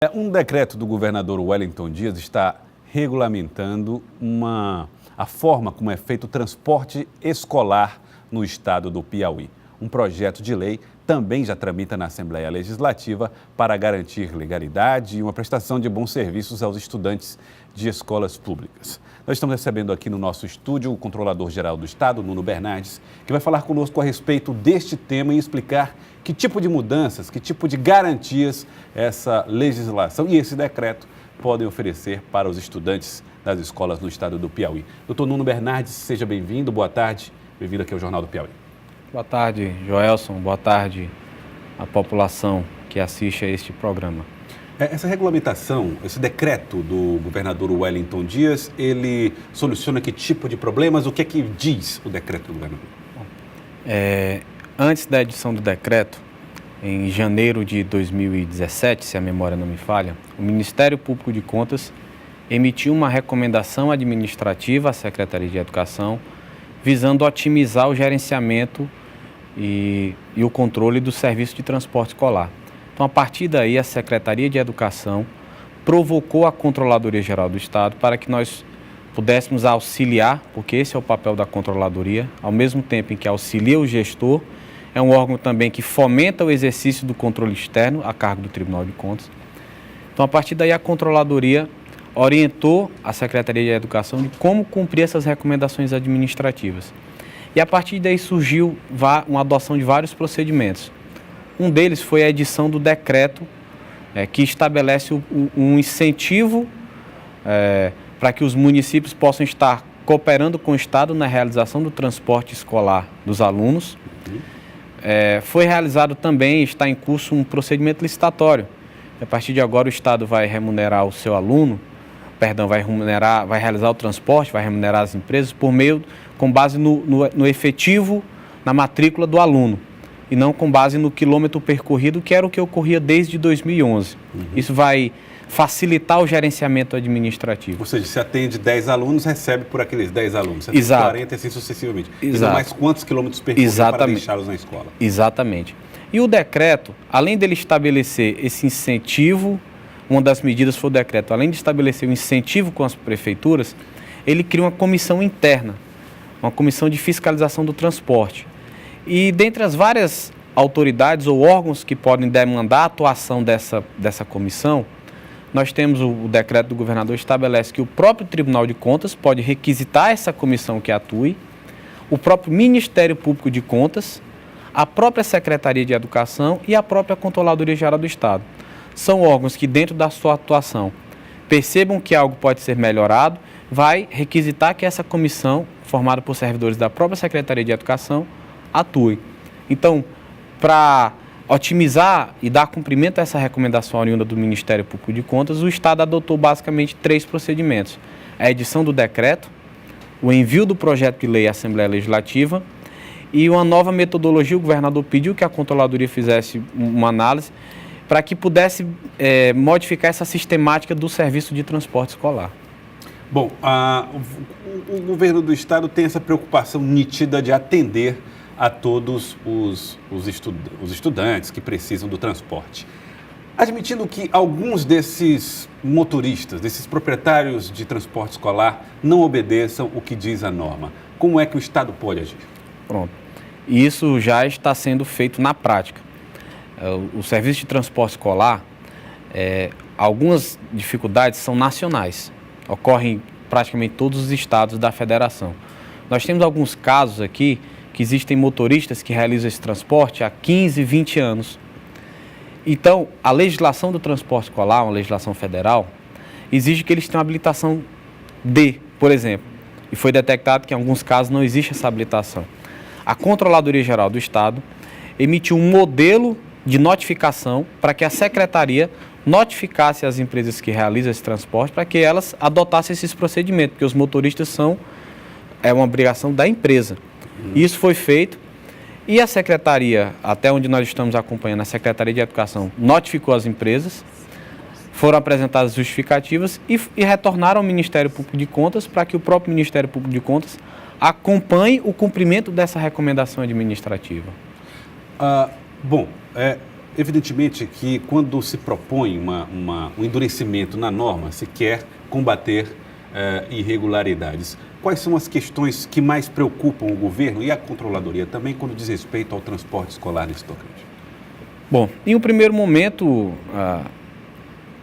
Um decreto do governador Wellington Dias está regulamentando a forma como é feito o transporte escolar no estado do Piauí. Um projeto de lei também já tramita na Assembleia Legislativa para garantir legalidade e uma prestação de bons serviços aos estudantes de escolas públicas. Nós estamos recebendo aqui no nosso estúdio o Controlador-Geral do Estado, Nuno Bernardes, que vai falar conosco a respeito deste tema e explicar que tipo de mudanças, que tipo de garantias essa legislação e esse decreto podem oferecer para os estudantes das escolas no estado do Piauí. Doutor Nuno Bernardes, seja bem-vindo, boa tarde, bem-vindo aqui ao Jornal do Piauí. Boa tarde, Joelson, boa tarde à população que assiste a este programa. Essa regulamentação, esse decreto do governador Wellington Dias, ele soluciona que tipo de problemas? O que é que diz o decreto do governador? Antes da edição do decreto, em janeiro de 2017, se a memória não me falha, o Ministério Público de Contas emitiu uma recomendação administrativa à Secretaria de Educação visando otimizar o gerenciamento e o controle do serviço de transporte escolar. Então, a partir daí, a Secretaria de Educação provocou a Controladoria Geral do Estado para que nós pudéssemos auxiliar, porque esse é o papel da Controladoria, ao mesmo tempo em que auxilia o gestor, é um órgão também que fomenta o exercício do controle externo a cargo do Tribunal de Contas. Então, a partir daí, a Controladoria orientou a Secretaria de Educação de como cumprir essas recomendações administrativas. E a partir daí surgiu uma adoção de vários procedimentos. Um deles foi a edição do decreto que estabelece um incentivo para que os municípios possam estar cooperando com o Estado na realização do transporte escolar dos alunos. Foi realizado também, está em curso um procedimento licitatório. A partir de agora o Estado vai remunerar o seu aluno, vai realizar o transporte, vai remunerar as empresas com base no efetivo, na matrícula do aluno, e não com base no quilômetro percorrido, que era o que ocorria desde 2011. Isso vai facilitar o gerenciamento administrativo. Ou seja, se atende 10 alunos, recebe por aqueles 10 alunos. Se atende 40 e assim sucessivamente. Exato. E não mais quantos quilômetros percorridos para deixá-los na escola. Exatamente. E o decreto, além dele estabelecer esse incentivo, uma das medidas foi o decreto, além de estabelecer o incentivo com as prefeituras, ele cria uma comissão interna, uma comissão de fiscalização do transporte. E dentre as várias autoridades ou órgãos que podem demandar a atuação dessa comissão, nós temos o decreto do governador estabelece que o próprio Tribunal de Contas pode requisitar essa comissão que atue, o próprio Ministério Público de Contas, a própria Secretaria de Educação e a própria Controladoria Geral do Estado. São órgãos que, dentro da sua atuação, percebam que algo pode ser melhorado, vai requisitar que essa comissão, formada por servidores da própria Secretaria de Educação, atue. Então, para otimizar e dar cumprimento a essa recomendação oriunda do Ministério Público de Contas, o Estado adotou basicamente 3 procedimentos. A edição do decreto, o envio do projeto de lei à Assembleia Legislativa e uma nova metodologia. O governador pediu que a Controladoria fizesse uma análise para que pudesse modificar essa sistemática do serviço de transporte escolar. Bom, o governo do estado tem essa preocupação nítida de atender a todos os estudantes que precisam do transporte. Admitindo que alguns desses motoristas, desses proprietários de transporte escolar não obedeçam o que diz a norma, como é que o estado pode agir? Pronto. Isso já está sendo feito na prática. O serviço de transporte escolar, algumas dificuldades são nacionais, ocorrem em praticamente todos os estados da federação. Nós temos alguns casos aqui que existem motoristas que realizam esse transporte há 15, 20 anos. Então, a legislação do transporte escolar, uma legislação federal, exige que eles tenham habilitação D, por exemplo, e foi detectado que em alguns casos não existe essa habilitação. A Controladoria Geral do Estado emitiu um modelo de notificação para que a Secretaria notificasse as empresas que realizam esse transporte para que elas adotassem esses procedimentos, porque os motoristas é uma obrigação da empresa. Isso foi feito e a Secretaria, até onde nós estamos acompanhando, a Secretaria de Educação notificou as empresas, foram apresentadas justificativas e retornaram ao Ministério Público de Contas para que o próprio Ministério Público de Contas acompanhe o cumprimento dessa recomendação administrativa. evidentemente que quando se propõe um endurecimento na norma, se quer combater irregularidades. Quais são as questões que mais preocupam o governo e a controladoria também quando diz respeito ao transporte escolar nesse tocante? Bom, em um primeiro momento,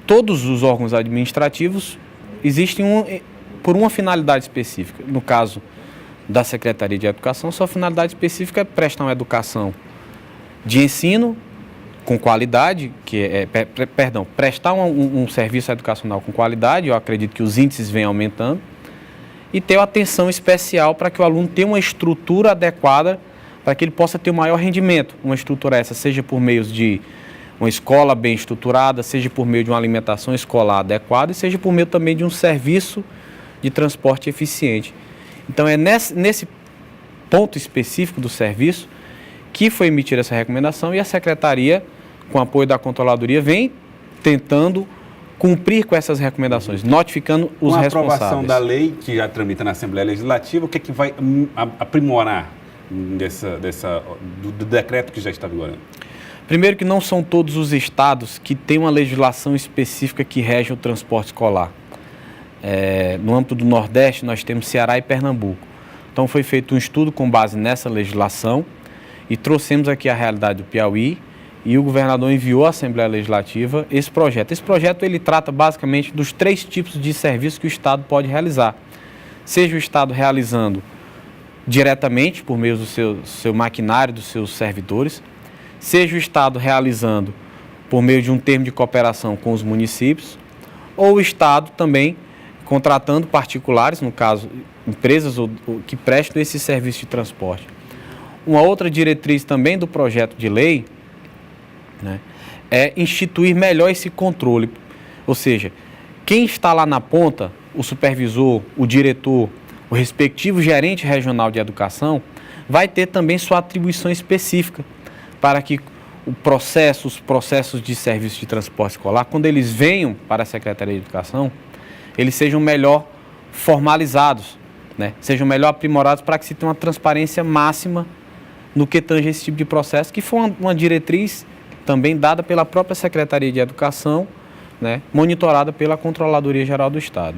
todos os órgãos administrativos existem por uma finalidade específica. No caso da Secretaria de Educação, sua finalidade específica é prestar uma educação de ensino com qualidade, prestar um serviço educacional com qualidade. Eu acredito que os índices vêm aumentando, e ter uma atenção especial para que o aluno tenha uma estrutura adequada para que ele possa ter o maior rendimento. Uma estrutura essa, seja por meio de uma escola bem estruturada, seja por meio de uma alimentação escolar adequada e seja por meio também de um serviço de transporte eficiente. Então é nesse ponto específico do serviço que foi emitida essa recomendação, e a Secretaria, com apoio da Controladoria, vem tentando cumprir com essas recomendações, notificando os responsáveis. Com a aprovação da lei, que já tramita na Assembleia Legislativa, o que é que vai aprimorar do decreto que já está vigorando? Primeiro, que não são todos os estados que têm uma legislação específica que rege o transporte escolar. No âmbito do Nordeste, nós temos Ceará e Pernambuco. Então, foi feito um estudo com base nessa legislação e trouxemos aqui a realidade do Piauí, e o governador enviou à Assembleia Legislativa esse projeto. Esse projeto ele trata basicamente dos 3 tipos de serviços que o Estado pode realizar. Seja o Estado realizando diretamente por meio do seu maquinário, dos seus servidores, seja o Estado realizando por meio de um termo de cooperação com os municípios, ou o Estado também contratando particulares, no caso, empresas que prestam esse serviço de transporte. Uma outra diretriz também do projeto de lei, né, é instituir melhor esse controle. Ou seja, quem está lá na ponta, o supervisor, o diretor, o respectivo gerente regional de educação, vai ter também sua atribuição específica para que os processos de serviço de transporte escolar, quando eles venham para a Secretaria de Educação, eles sejam melhor formalizados, né, sejam melhor aprimorados para que se tenha uma transparência máxima no que tange esse tipo de processo, que foi uma diretriz também dada pela própria Secretaria de Educação, né, monitorada pela Controladoria Geral do Estado.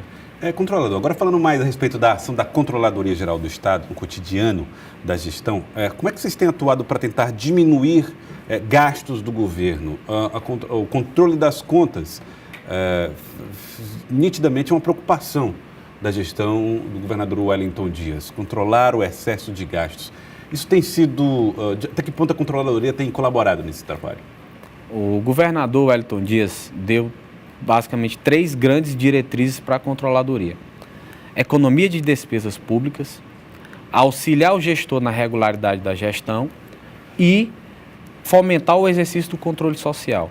Controlador, agora falando mais a respeito da ação da Controladoria Geral do Estado, no cotidiano da gestão, como é que vocês têm atuado para tentar diminuir gastos do governo? O controle das contas, nitidamente é uma preocupação da gestão do governador Wellington Dias, controlar o excesso de gastos. Isso tem sido, até que ponto a Controladoria tem colaborado nesse trabalho? O governador Wellington Dias deu basicamente 3 grandes diretrizes para a Controladoria: economia de despesas públicas, auxiliar o gestor na regularidade da gestão e fomentar o exercício do controle social.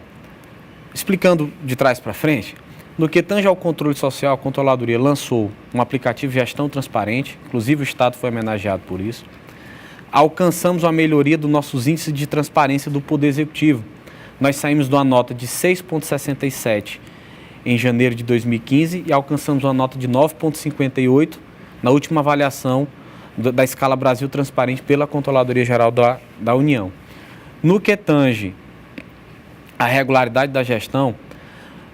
Explicando de trás para frente, no que tange ao controle social, a Controladoria lançou um aplicativo de gestão transparente, inclusive o Estado foi homenageado por isso. Alcançamos uma melhoria dos nossos índices de transparência do Poder Executivo. Nós saímos de uma nota de 6,67 em janeiro de 2015 e alcançamos uma nota de 9,58 na última avaliação da escala Brasil Transparente pela Controladoria Geral da União. No que tange a regularidade da gestão,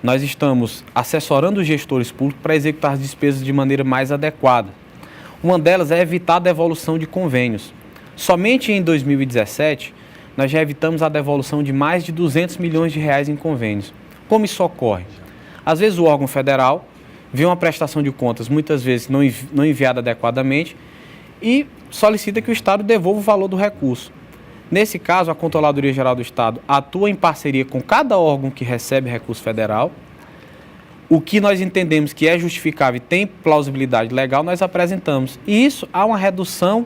nós estamos assessorando os gestores públicos para executar as despesas de maneira mais adequada. Uma delas é evitar a devolução de convênios. Somente em 2017, nós já evitamos a devolução de mais de 200 milhões de reais em convênios. Como isso ocorre? Às vezes o órgão federal vê uma prestação de contas, muitas vezes não enviada adequadamente, e solicita que o Estado devolva o valor do recurso. Nesse caso, a Controladoria Geral do Estado atua em parceria com cada órgão que recebe recurso federal. O que nós entendemos que é justificável e tem plausibilidade legal, nós apresentamos. E isso há uma redução,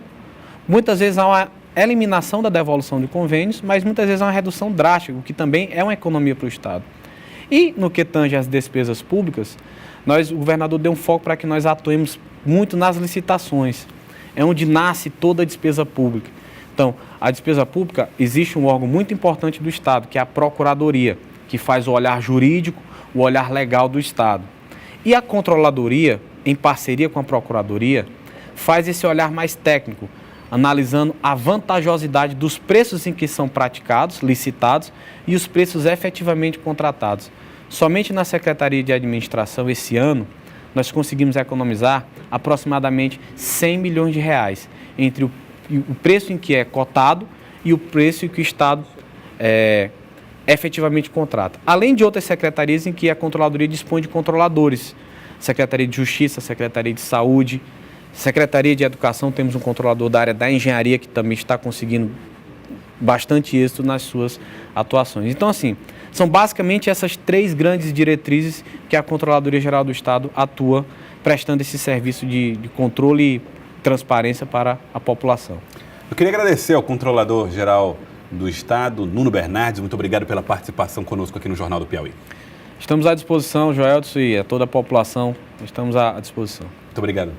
muitas vezes há uma eliminação da devolução de convênios, mas muitas vezes há uma redução drástica, o que também é uma economia para o Estado. E no que tange às despesas públicas, o governador deu um foco para que nós atuemos muito nas licitações. É onde nasce toda a despesa pública. Então, a despesa pública, existe um órgão muito importante do Estado, que é a Procuradoria, que faz o olhar jurídico, o olhar legal do Estado. E a Controladoria, em parceria com a Procuradoria, faz esse olhar mais técnico, analisando a vantajosidade dos preços em que são praticados, licitados, e os preços efetivamente contratados. Somente na Secretaria de Administração, esse ano, nós conseguimos economizar aproximadamente 100 milhões de reais entre o preço em que é cotado e o preço em que o Estado efetivamente contrata. Além de outras secretarias em que a Controladoria dispõe de controladores. Secretaria de Justiça, Secretaria de Saúde, Secretaria de Educação, temos um controlador da área da engenharia que também está conseguindo bastante êxito nas suas atuações. Então, assim, são basicamente essas 3 grandes diretrizes que a Controladoria Geral do Estado atua, prestando esse serviço de controle e transparência para a população. Eu queria agradecer ao Controlador Geral do Estado, Nuno Bernardes. Muito obrigado pela participação conosco aqui no Jornal do Piauí. Estamos à disposição, Joelson, e a toda a população, estamos à disposição. Muito obrigado.